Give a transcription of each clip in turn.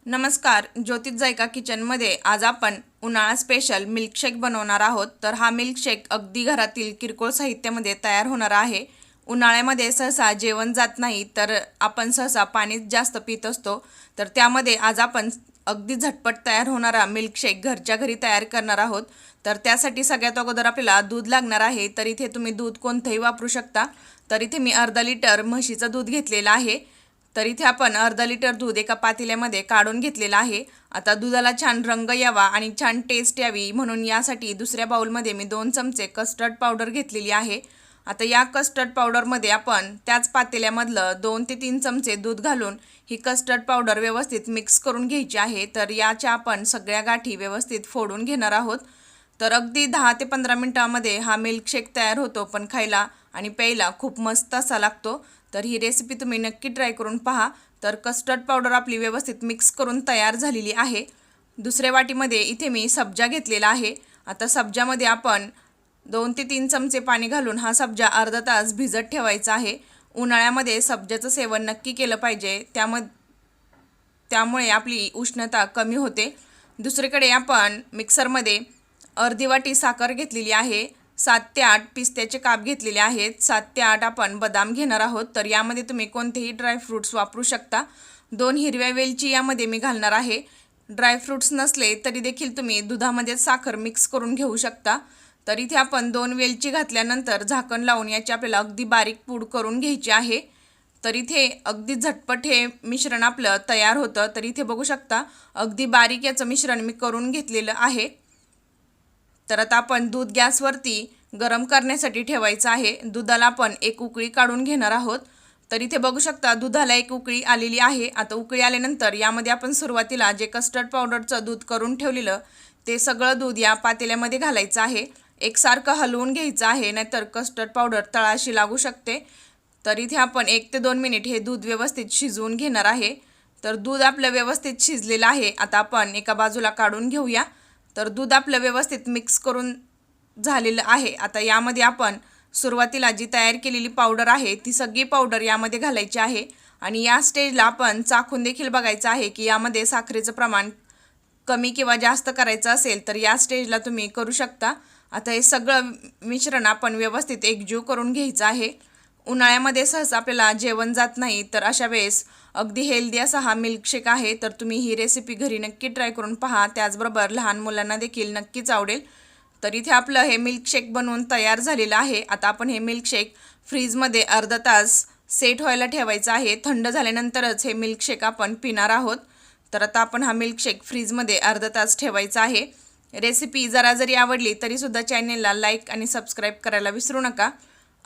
नमस्कार, ज्योतिष जायका किचनमध्ये आज आपण उन्हाळा स्पेशल मिल्कशेक बनवणार आहोत। तर हा मिल्कशेक अगदी घरातील किरकोळ साहित्यामध्ये तयार होणार आहे। उन्हाळ्यामध्ये सहसा जेवण जात नाही, तर आपण सहसा पाणी जास्त पीत असतो। तर त्यामध्ये आज आपण अगदी झटपट तयार होणारा मिल्कशेक घरच्या घरी तयार करणार आहोत। तर त्यासाठी सगळ्यात अगोदर आपल्याला दूध लागणार आहे। तर इथे तुम्ही दूध कोणतेही वापरू शकता। तर इथे मी अर्धा लिटर म्हशीचं दूध घेतलेलं आहे। तर इथे आपण अर्धा लिटर दूध एका पातेल्यामध्ये काढून घेतलेलं आहे। आता दुधाला छान रंग यावा आणि छान टेस्ट यावी म्हणून यासाठी दुसऱ्या बाउलमध्ये मी 2 चमचे कस्टर्ड पावडर घेतलेली आहे। आता या कस्टर्ड पावडरमध्ये आपण त्याच पातेल्यामधलं 2 ते 3 चमचे दूध घालून ही कस्टर्ड पावडर व्यवस्थित मिक्स करून घ्यायची आहे। तर याच्या आपण सगळ्या गाठी व्यवस्थित फोडून घेणार आहोत। तर अगदी 10 ते 15 मिनिटांमध्ये हा मिल्कशेक तयार होतो, पण खायला आणि प्यायला खूप मस्त असा लागतो। तर ही रेसिपी तुम्ही नक्की ट्राय करून पहा। तर कस्टर्ड पावडर आपली व्यवस्थित मिक्स करून तयार झालेली आहे। दुसऱ्या वाटीमध्ये इथे मी सब्जा घेतलेला आहे। आता सब्जामध्ये आपण 2 ते 3 चमचे पाणी घालून हा सब्जा अर्धा तास भिजत ठेवायचा आहे। उन्हाळ्यामध्ये सब्जाचं सेवन नक्की केलं पाहिजे, त्यामुळे आपली उष्णता कमी होते। दुसरीकडे आपण मिक्सरमध्ये अर्धी वाटी साखर घेतलेली आहे। 7 ते 8 पिस्त्याचे काप घेतलेले आहेत। 7 ते 8 आपण बदाम घेणार आहोत। तर यामध्ये तुम्ही कोणतेही ड्रायफ्रूट्स वापरू शकता। 2 हिरव्या वेलची यामध्ये मी घालणार आहे। ड्रायफ्रूट्स नसले तरी देखील तुम्ही दुधामध्ये साखर मिक्स करून घेऊ शकता। तर इथे आपण 2 वेलची घातल्यानंतर झाकण लावून याची आपल्याला अगदी बारीक पूड करून घ्यायची आहे। तर इथे अगदी झटपट हे मिश्रण आपलं तयार होतं। तर इथे बघू शकता अगदी बारीक याचं मिश्रण मी करून घेतलेलं आहे। तर आता आपण दूध गॅसवरती गरम करण्यासाठी ठेवायचं आहे। दुधाला आपण एक उकळी काढून घेणार आहोत। तर इथे बघू शकता दुधाला एक उकळी आलेली आहे। आता उकळी आल्यानंतर यामध्ये आपण सुरुवातीला जे कस्टर्ड पावडरचं दूध करून ठेवलेलं ते सगळं दूध या पातेल्यामध्ये घालायचं आहे। एकसारखं हलवून घ्यायचं आहे, नाहीतर कस्टर्ड पावडर तळाशी लागू शकते। तर इथे आपण 1 ते 2 मिनिट हे दूध व्यवस्थित शिजवून घेणार आहे। तर दूध आपलं व्यवस्थित शिजलेलं आहे। आता आपण एका बाजूला काढून घेऊया। तर दूध आपलं व्यवस्थित मिक्स करून झालेलं आहे। आता यामध्ये आपण सुरुवातीला जी तयार केलेली पावडर आहे ती सगळी पावडर यामध्ये घालायची आहे। आणि या स्टेजला आपण चाखून देखील बघायचं आहे की यामध्ये साखरेचं प्रमाण कमी किंवा जास्त करायचं असेल तर या स्टेजला तुम्ही करू शकता। आता हे सगळं मिश्रण आपण व्यवस्थित एकजीव करून घ्यायचं आहे। उन्हाळ्यामध्ये सहसा आपल्याला जेवण जात नाही, तर अशा वेळेस अगदी हेल्दी असा हा मिल्कशेक आहे। तर तुम्ही ही रेसिपी घरी नक्की ट्राय करून पहा। त्याचबरोबर लहान मुलांना देखील नक्कीच आवडेल। तर इथे आपलं हे मिल्कशेक बनवून तयार झालेलं आहे। आता आपण हे मिल्कशेक फ्रीजमध्ये अर्धा तास सेट व्हायला ठेवायचं आहे। थंड झाल्यानंतरच हे मिल्कशेक आपण पिणार आहोत। तर आता आपण हा मिल्कशेक फ्रीजमध्ये अर्धा तास ठेवायचा आहे। रेसिपी जरी आवडली तरीसुद्धा चॅनेलला लाईक आणि सबस्क्राईब करायला विसरू नका।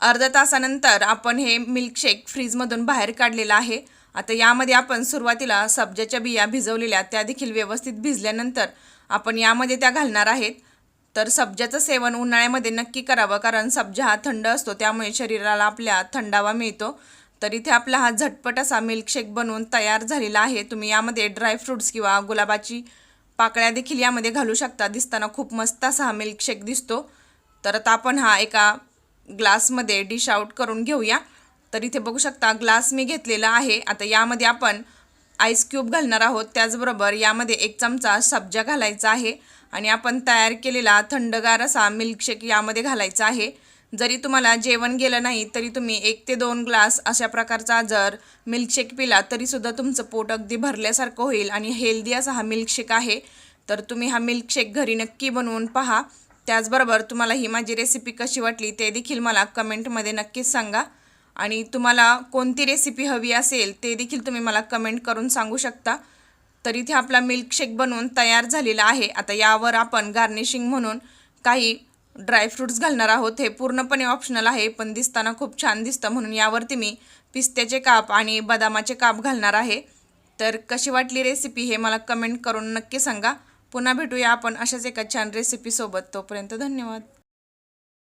अर्धा तासानंतर आपण हे मिल्कशेक फ्रीजमधून बाहेर काढलेलं आहे। आता यामध्ये आपण सुरुवातीला सब्जाच्या बिया भिजवलेल्या त्या देखील व्यवस्थित भिजल्यानंतर आपण यामध्ये त्या घालणार आहेत। तर सब्जाचं सेवन उन्हाळ्यामध्ये नक्की करावं, कारण सब्जा हा थंड असतो, त्यामुळे शरीराला आपल्या थंडावा मिळतो। तर इथे आपला हा झटपट असा मिल्कशेक बनवून तयार झालेला आहे। तुम्ही यामध्ये ड्रायफ्रूट्स किंवा गुलाबाची पाकळ्या देखील यामध्ये घालू शकता। दिसताना खूप मस्त असा हा मिल्कशेक दिसतो। तर आता आपण हा एका ग्लासमध्ये डिश आउट करून घेऊया। तर इथे बघू शकता ग्लास मी घेतलेला आहे। आता यामध्ये आपण आईस क्यूब घालणार आहोत। त्याचबरोबर यामध्ये 1 चमचा सब्जा घालायचा आहे आणि आपण तयार केलेला थंडगार असा मिल्कशेक यामध्ये घालायचा आहे। जरी तुम्हाला जेवण गेलं नाही तरी तुम्ही 1 ते 2 ग्लास अशा प्रकारचा जर मिल्कशेक पिला तरीसुद्धा तुमचं पोट अगदी भरल्यासारखं होईल आणि हेल्दी असा हा मिल्कशेक आहे। तर तुम्ही हा मिल्कशेक घरी नक्की बनवून पहा। त्याचबरोबर तुम्हाला ही माझी रेसिपी कशी वाटली ते देखील मला कमेंटमध्ये नक्कीच सांगा। आणि तुम्हाला कोणती रेसिपी हवी असेल ते देखील तुम्ही मला कमेंट करून सांगू शकता। तर इथे आपला मिल्कशेक बनवून तयार झालेला आहे। आता यावर आपण गार्निशिंग म्हणून काही ड्रायफ्रूट्स घालणार आहोत। हे पूर्णपणे ऑप्शनल आहे, पण दिसताना खूप छान दिसतं म्हणून यावरती मी पिस्त्याचे काप आणि बदामाचे काप घालणार आहे। तर कशी वाटली रेसिपी हे मला कमेंट करून नक्की सांगा। पुन्हा भेटूया आपण अशाच एका छान रेसिपीसोबत। तोपर्यंत धन्यवाद।